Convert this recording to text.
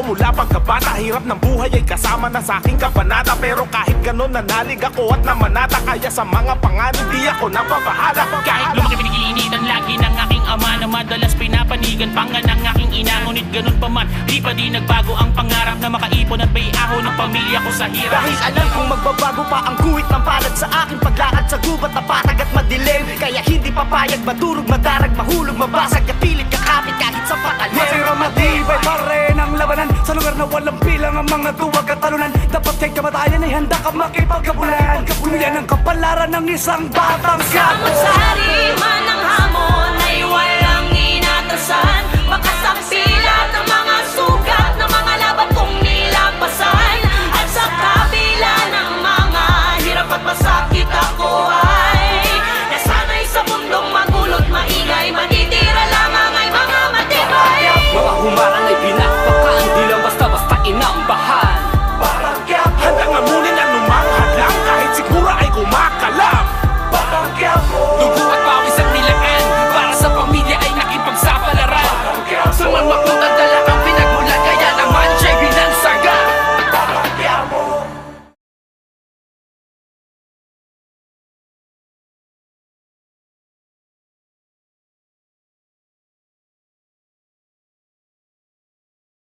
mula pagkabata. Hirap ng buhay ay kasama na sa aking kabanata. Pero kahit ganun nanalig ako at namanata. Kaya sa mga panganib di ako napapahala. Kahit lumaki piniginitan lagi ng aking ama na madalas pinapanigan pangan ng aking ina. Ngunit ganun pa man, di pa di nagbago ang pangarap na makaipon at baiaho ng pamilya ko sa hirap. Dahil alam kong magbabago pa ang guhit ng palad sa aking paglakad sa gubat na patag at madilim. Kaya hindi papayag, madurog, madarag, mahulog, mabasag, kapilit, kakapit kahit sa patalim. Masira matibay pa rin ang labanan sa lugar na walang bilang ang mga duwag at talunan. Dapat kay kamatayan ay handa ka makipagkabulan. Yan ang kapalaran ng isang batang Sa magsari man ang hamon ay walang inatasan. Baka